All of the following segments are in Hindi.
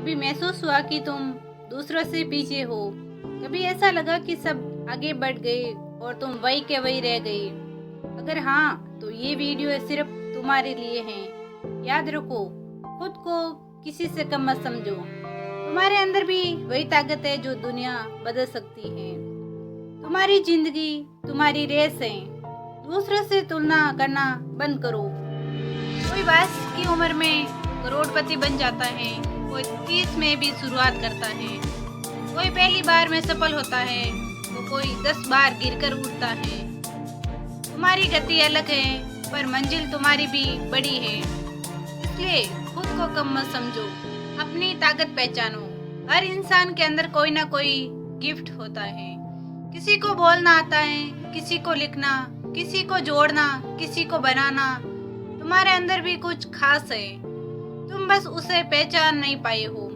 कभी महसूस हुआ कि तुम दूसरों से पीछे हो? कभी ऐसा लगा कि सब आगे बढ़ गए और तुम वही के वही रह गई? अगर हाँ, तो ये वीडियो सिर्फ तुम्हारे लिए है। याद रखो, खुद को किसी से कम मत समझो। तुम्हारे अंदर भी वही ताकत है जो दुनिया बदल सकती है। तुम्हारी जिंदगी तुम्हारी रेस है। दूसरों से तुलना करना बंद करो। कोई 22 की उम्र में करोड़पति बन जाता है, कोई 30 में भी शुरुआत करता है, कोई पहली बार में सफल होता है तो कोई 10 बार गिरकर उठता है। तुम्हारी गति अलग है पर मंजिल तुम्हारी भी बड़ी है। इसलिए खुद को कम मत समझो, अपनी ताकत पहचानो। हर इंसान के अंदर कोई ना कोई गिफ्ट होता है। किसी को बोलना आता है, किसी को लिखना, किसी को जोड़ना, किसी को बनाना। तुम्हारे अंदर भी कुछ खास है, तुम बस उसे पहचान नहीं पाए हो।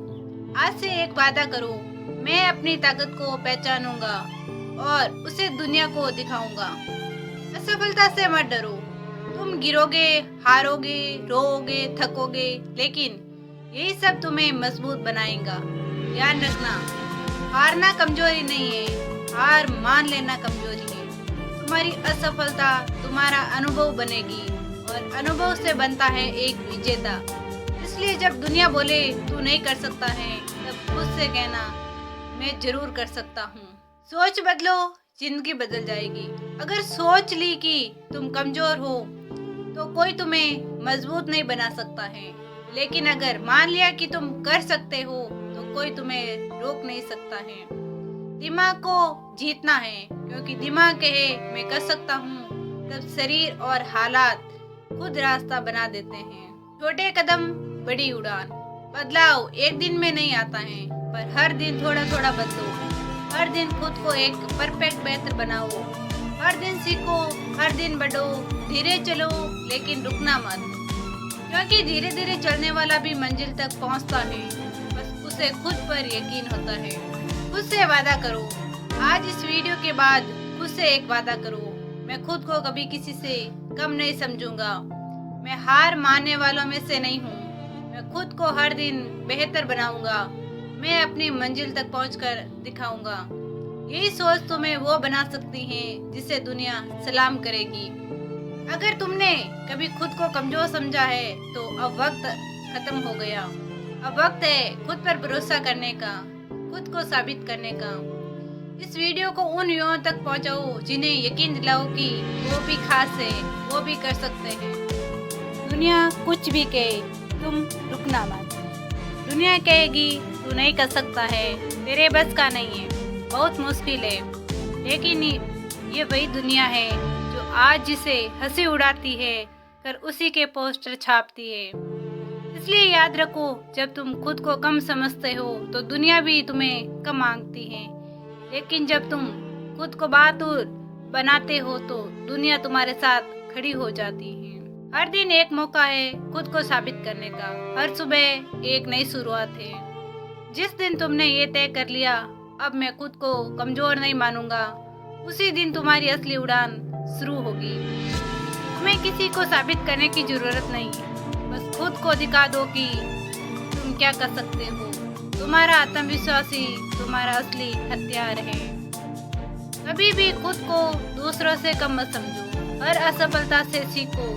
आज से एक वादा करो, मैं अपनी ताकत को पहचानूंगा और उसे दुनिया को दिखाऊंगा। असफलता से मत डरो। तुम गिरोगे, हारोगे, रोओगे, थकोगे, लेकिन यही सब तुम्हें मजबूत बनाएगा। ध्यान रखना, हारना कमजोरी नहीं है, हार मान लेना कमजोरी है। तुम्हारी असफलता तुम्हारा अनुभव बनेगी और अनुभव से बनता है एक विजेता। इसलिए जब दुनिया बोले तू नहीं कर सकता है, तब खुद से कहना मैं जरूर कर सकता हूँ। सोच बदलो, जिंदगी बदल जाएगी। अगर सोच ली कि तुम कमजोर हो तो कोई तुम्हें मजबूत नहीं बना सकता है, लेकिन अगर मान लिया कि तुम कर सकते हो तो कोई तुम्हें रोक नहीं सकता है। दिमाग को जीतना है, क्योंकि दिमाग कहे मैं कर सकता हूँ, तब शरीर और हालात खुद रास्ता बना देते हैं। छोटे कदम बड़ी उड़ान। बदलाव एक दिन में नहीं आता है, पर हर दिन थोड़ा थोड़ा बदलो। हर दिन खुद को एक परफेक्ट बेहतर बनाओ। हर दिन सीखो, हर दिन बढ़ो। धीरे चलो लेकिन रुकना मत, क्योंकि धीरे धीरे चलने वाला भी मंजिल तक पहुंचता है, बस उसे खुद पर यकीन होता है। खुद से वादा करो। आज इस वीडियो के बाद खुद से एक वादा करो, मैं खुद को कभी किसी से कम नहीं समझूंगा। मैं हार मानने वालों में से नहीं हूँ। मैं खुद को हर दिन बेहतर बनाऊंगा। मैं अपनी मंजिल तक पहुंचकर दिखाऊंगा। यही सोच तुम्हें वो बना सकती है जिसे दुनिया सलाम करेगी। अगर तुमने कभी खुद को कमजोर समझा है तो अब वक्त खत्म हो गया। अब वक्त है खुद पर भरोसा करने का, खुद को साबित करने का। इस वीडियो को उन युवाओं तक पहुंचाओ जिन्हें यकीन दिलाओ कि वो भी खास है, वो भी कर सकते हैं। दुनिया कुछ भी कहे, तुम रुकना मत। दुनिया कहेगी तू नहीं कर सकता है, तेरे बस का नहीं है, बहुत मुश्किल है, लेकिन ये वही दुनिया है जो आज जिसे हंसी उड़ाती है कर उसी के पोस्टर छापती है। इसलिए याद रखो, जब तुम खुद को कम समझते हो तो दुनिया भी तुम्हें कम मांगती है, लेकिन जब तुम खुद को बहादुर बनाते हो तो दुनिया तुम्हारे साथ खड़ी हो जाती है। हर दिन एक मौका है खुद को साबित करने का। हर सुबह एक नई शुरुआत है। जिस दिन तुमने ये तय कर लिया अब मैं खुद को कमजोर नहीं मानूंगा, उसी दिन तुम्हारी असली उड़ान शुरू होगी। तुम्हें किसी को साबित करने की जरूरत नहीं, बस खुद को दिखा दो कि तुम क्या कर सकते हो। तुम्हारा आत्मविश्वास ही तुम्हारा असली हथियार है। कभी भी खुद को दूसरों से कम मत समझो। हर असफलता से सीखो,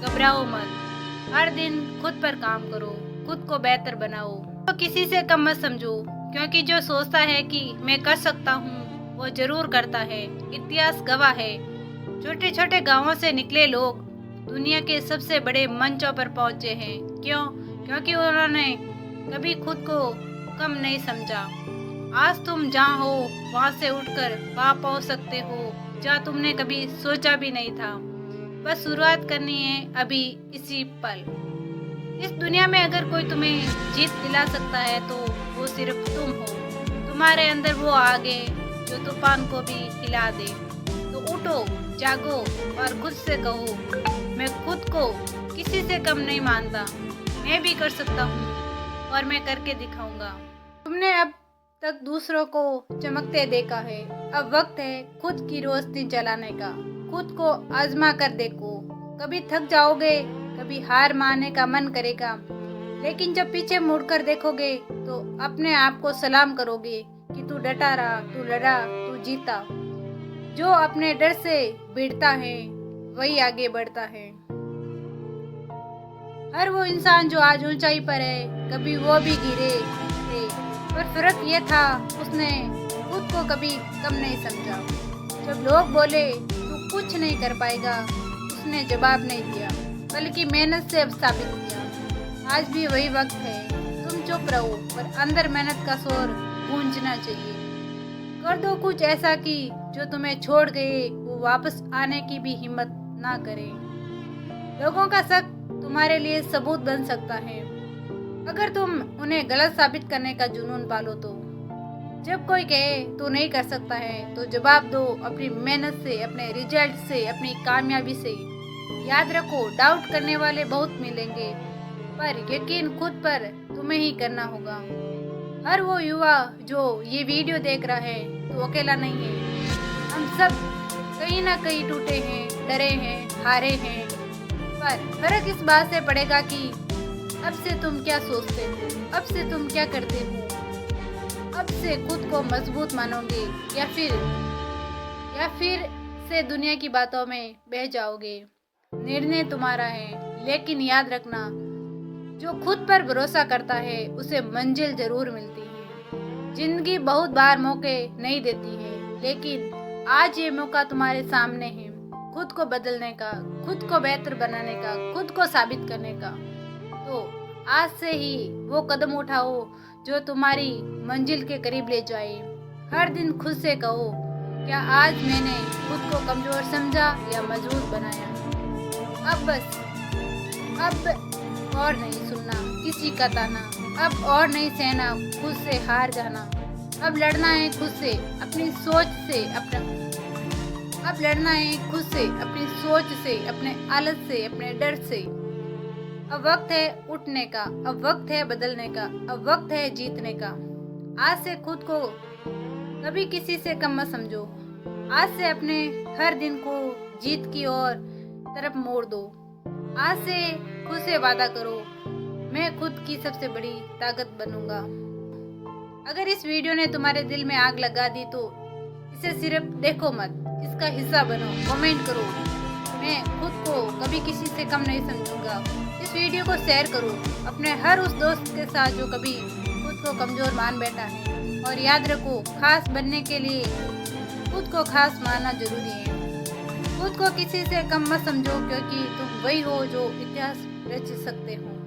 घबराओ मत। हर दिन खुद पर काम करो, खुद को बेहतर बनाओ। तो किसी से कम मत समझो, क्योंकि जो सोचता है कि मैं कर सकता हूँ वो जरूर करता है। इतिहास गवाह है, छोटे छोटे गांवों से निकले लोग दुनिया के सबसे बड़े मंचों पर पहुंचे हैं। क्यों? क्योंकि उन्होंने कभी खुद को कम नहीं समझा। आज तुम जहाँ हो वहाँ से उठकर वहाँ पहुँच सकते हो जहाँ तुमने कभी सोचा भी नहीं था। बस शुरुआत करनी है अभी, इसी पल। इस दुनिया में अगर कोई तुम्हें जीत दिला सकता है तो वो सिर्फ तुम हो। तुम्हारे अंदर वो आगे जो तूफान को भी हिला दे। तो उठो, जागो और खुद से कहो मैं खुद को किसी से कम नहीं मानता। मैं भी कर सकता हूँ और मैं करके दिखाऊंगा। तुमने अब तक दूसरों को चमकते देखा है, अब वक्त है खुद की रोशनी जलाने का। खुद को आजमा कर देखो। कभी थक जाओगे, कभी हार मानने का मन करेगा, लेकिन जब पीछे मुड़कर देखोगे तो अपने आप को सलाम करोगे कि तू डटा रहा, तू लड़ा, तू जीता। जो अपने डर से भिड़ता है वही आगे बढ़ता है। हर वो इंसान जो आज ऊंचाई पर है, कभी वो भी गिरे थे, पर फर्क ये था उसने खुद को कभी कम नहीं समझा। जब लोग बोले तू कुछ नहीं कर पाएगा, उसने जवाब नहीं दिया, बल्कि मेहनत से अब साबित किया। आज भी वही वक्त है, तुम चुप रहो पर अंदर मेहनत का शोर गूंजना चाहिए। कर दो कुछ ऐसा कि जो तुम्हें छोड़ गए वो वापस आने की भी हिम्मत ना करे। लोगों का शक तुम्हारे लिए सबूत बन सकता है अगर तुम उन्हें गलत साबित करने का जुनून पालो तो। जब कोई कहे तू नहीं कर सकता है तो जवाब दो अपनी मेहनत से, अपने रिजल्ट से, अपनी कामयाबी से। याद रखो, डाउट करने वाले बहुत मिलेंगे, पर यकीन खुद पर तुम्हें ही करना होगा। हर वो युवा जो ये वीडियो देख रहा है तो अकेला नहीं है। हम सब कहीं ना कहीं टूटे हैं, डरे हैं, हारे हैं, पर फर्क इस बात से पड़ेगा कि अब से तुम क्या सोचते हो, अब से तुम क्या करते हो। अब से खुद को मजबूत मानोगे या फिर से दुनिया की बातों में बह जाओगे। निर्णय तुम्हारा है, लेकिन याद रखना, जो खुद पर भरोसा करता है उसे मंजिल जरूर मिलती है। जिंदगी बहुत बार मौके नहीं देती है, लेकिन आज ये मौका तुम्हारे सामने है, खुद को बदलने का, खुद को बेहतर बनाने का, खुद को साबित करने का। तो आज से ही वो कदम उठाओ जो तुम्हारी मंजिल के करीब ले जाए। हर दिन खुद से कहो, क्या आज मैंने खुद को कमजोर समझा या मजबूत बनाया। अब और नहीं सुनना किसी का ताना, अब और नहीं सहना खुद से हार जाना। अब लड़ना है खुद से, अपनी सोच से, अब लड़ना है खुद से, अपनी सोच से, अपने आलस से, अपने डर से। अब वक्त है उठने का, अब वक्त है बदलने का, अब वक्त है जीतने का। आज से खुद को कभी किसी से कम मत समझो। आज से अपने हर दिन को जीत की ओर तरफ मोड़ दो। आज से खुद से वादा करो, मैं खुद की सबसे बड़ी ताकत बनूंगा। अगर इस वीडियो ने तुम्हारे दिल में आग लगा दी तो इसे सिर्फ देखो मत, इसका हिस्सा बनो, कमेंट करो, मैं खुद को कभी किसी से कम नहीं समझूंगा। इस वीडियो को शेयर करो अपने हर उस दोस्त के साथ जो कभी खुद को कमजोर मान बैठा है। और याद रखो, खास बनने के लिए खुद को खास मानना जरूरी है। खुद को किसी से कम मत समझो, क्योंकि तुम वही हो जो इतिहास रच सकते हो।